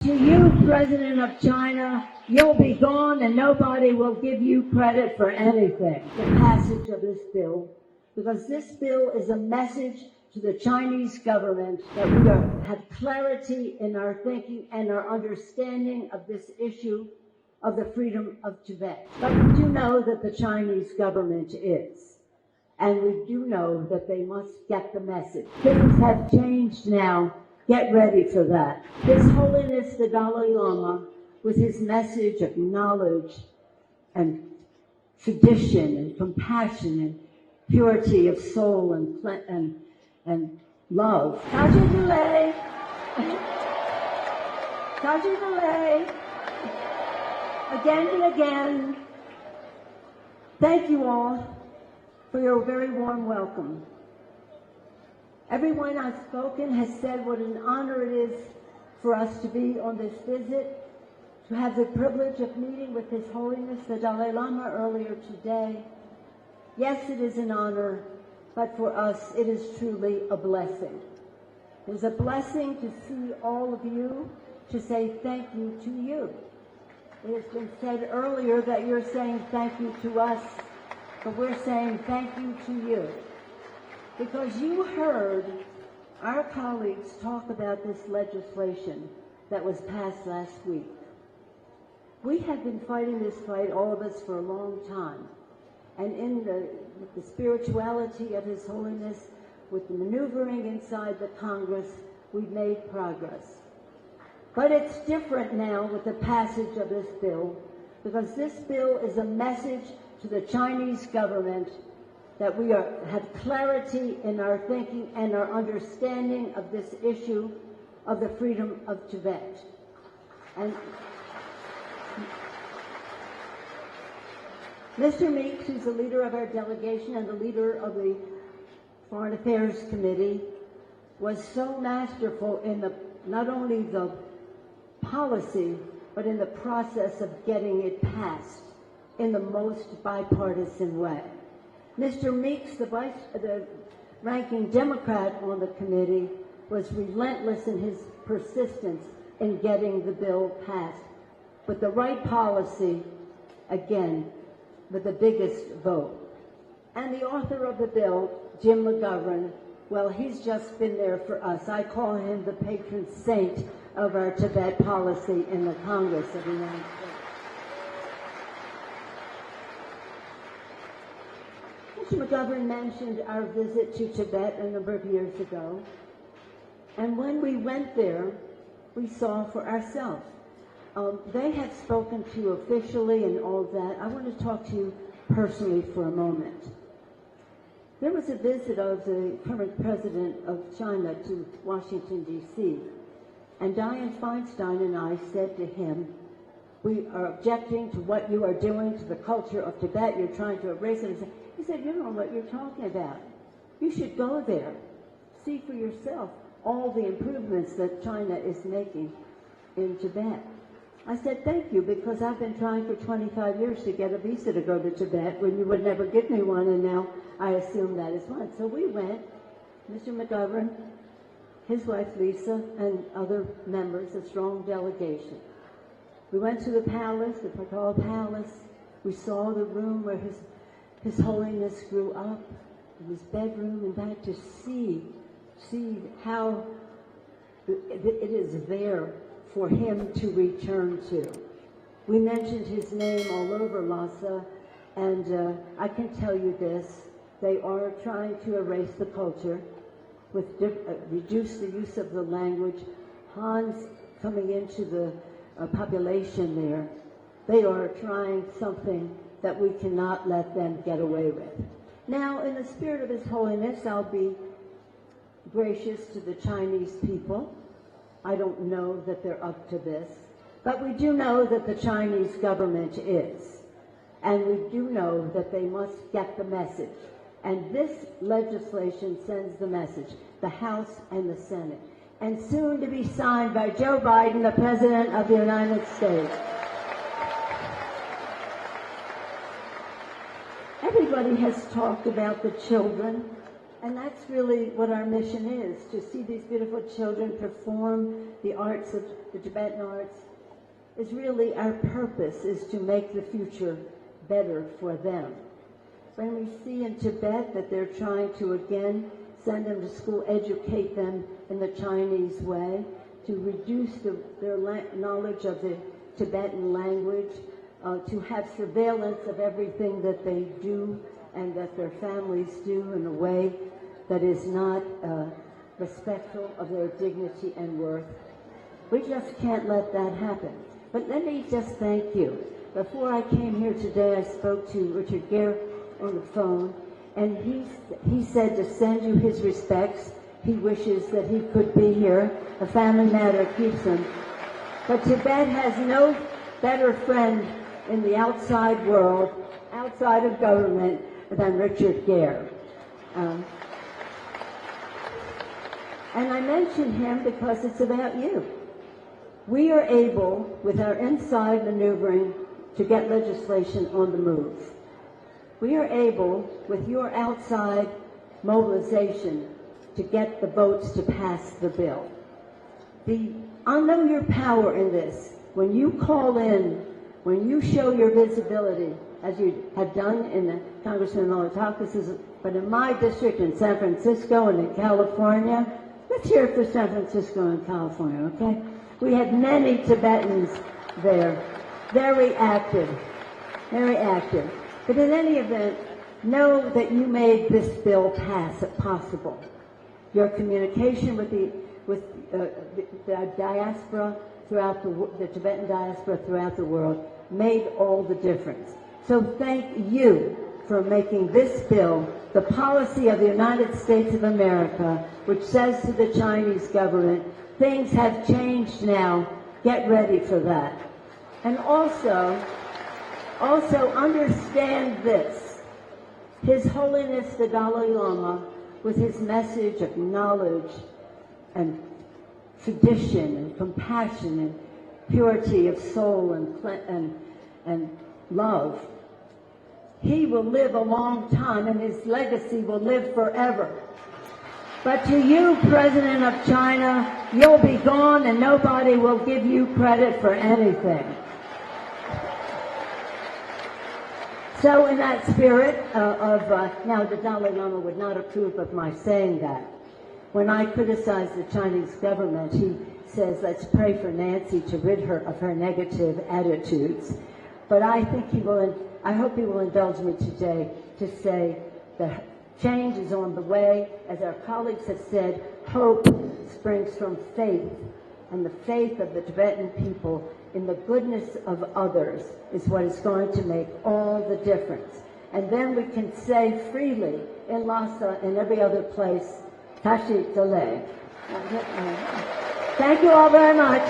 To you, President of China, you'll be gone and nobody will give you credit for anything. The passage of this bill, because this bill is a message to the Chinese government that we have clarity in our thinking and our understanding of this issue of the freedom of Tibet. But we do know that the Chinese government is. And we do know that they must get the message. Things have changed now. Get ready for that. His Holiness the Dalai Lama, with his message of knowledge and tradition and compassion and purity of soul and love. Tajir Delay. Tajir Delay. Again and again. Thank you all for your very warm welcome. Everyone I've spoken has said what an honor it is for us to be on this visit, to have the privilege of meeting with His Holiness the Dalai Lama earlier today. Yes, it is an honor, but for us it is truly a blessing. It is a blessing to see all of you, to say thank you to you. It has been said earlier that you're saying thank you to us, but we're saying thank you to you. Because you heard our colleagues talk about this legislation that was passed last week. We have been fighting this fight, all of us, for a long time. And in the spirituality of His Holiness, with the maneuvering inside the Congress, we've made progress. But it's different now with the passage of this bill, because this bill is a message to the Chinese government that we have clarity in our thinking and our understanding of this issue of the freedom of Tibet. And Mr. Meeks, who's the leader of our delegation and the leader of the Foreign Affairs Committee, was so masterful in not only the policy, but in the process of getting it passed in the most bipartisan way. Mr. Meeks, the ranking Democrat on the committee, was relentless in his persistence in getting the bill passed. With the right policy, again, with the biggest vote. And the author of the bill, Jim McGovern, well, he's just been there for us. I call him the patron saint of our Tibet policy in the Congress of the United States. Mr. McGovern mentioned our visit to Tibet a number of years ago. And when we went there, we saw for ourselves. They have spoken to you officially and all that. I want to talk to you personally for a moment. There was a visit of the current president of China to Washington, D.C., and Dianne Feinstein and I said to him, we are objecting to what you are doing to the culture of Tibet. You're trying to erase it. He said, you don't know what you're talking about. You should go there. See for yourself all the improvements that China is making in Tibet. I said, thank you, because I've been trying for 25 years to get a visa to go to Tibet when you would never give me one, and now I assume that is one. So we went, Mr. McGovern, his wife Lisa, and other members, a strong delegation. We went to the palace, the Patal Palace. We saw the room where His Holiness grew up, in his bedroom, and back to see how it is there for him to return to. We mentioned his name all over Lhasa, and I can tell you this, they are trying to erase the culture, reduce the use of the language. Han's coming into the population there. They are trying something that we cannot let them get away with. Now, in the spirit of His Holiness, I'll be gracious to the Chinese people. I don't know that they're up to this, but we do know that the Chinese government is. And we do know that they must get the message. And this legislation sends the message, the House and the Senate, and soon to be signed by Joe Biden, the President of the United States. Everybody has talked about the children And that's really what our mission is, to see these beautiful children perform the arts of the Tibetan arts is really our purpose, is to make the future better for them. When we see in Tibet that they're trying to again send them to school, educate them in the Chinese way, to reduce their knowledge of the Tibetan language, to have surveillance of everything that they do and that their families do in a way that is not respectful of their dignity and worth. We just can't let that happen. But let me just thank you. Before I came here today, I spoke to Richard Gere on the phone, and he said to send you his respects. He wishes that he could be here. A family matter keeps him. But Tibet has no better friend in the outside world, outside of government, than Richard Gere. And I mention him because it's about you. We are able, with our inside maneuvering, to get legislation on the move. We are able, with your outside mobilization, to get the votes to pass the bill. I know your power in this. When you call in, when you show your visibility, as you have done in the Congressman Malliotakis, but in my district in San Francisco and in California, let's hear it for San Francisco and California, okay? We had many Tibetans there, very active, very active. But in any event, know that you made this bill pass possible. Your communication with the diaspora throughout the Tibetan diaspora throughout the world made all the difference. So thank you for making this bill the policy of the United States of America, which says to the Chinese government, things have changed now, get ready for that. And also understand this. His Holiness the Dalai Lama, with his message of knowledge and tradition and compassion and purity of soul and love, he will live a long time and his legacy will live forever. But to you, President of China, you'll be gone and nobody will give you credit for anything. So in that spirit now the Dalai Lama would not approve of my saying that. When I criticize the Chinese government, he says, let's pray for Nancy to rid her of her negative attitudes. But I think I hope he will indulge me today to say that change is on the way. As our colleagues have said, hope springs from faith, and the faith of the Tibetan people in the goodness of others is what is going to make all the difference. And then we can say freely in Lhasa and every other place, Tashi Dole. Thank you all very much.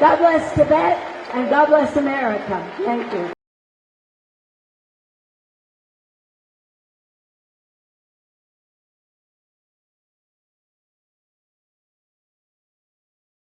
God bless Tibet and God bless America. Thank you.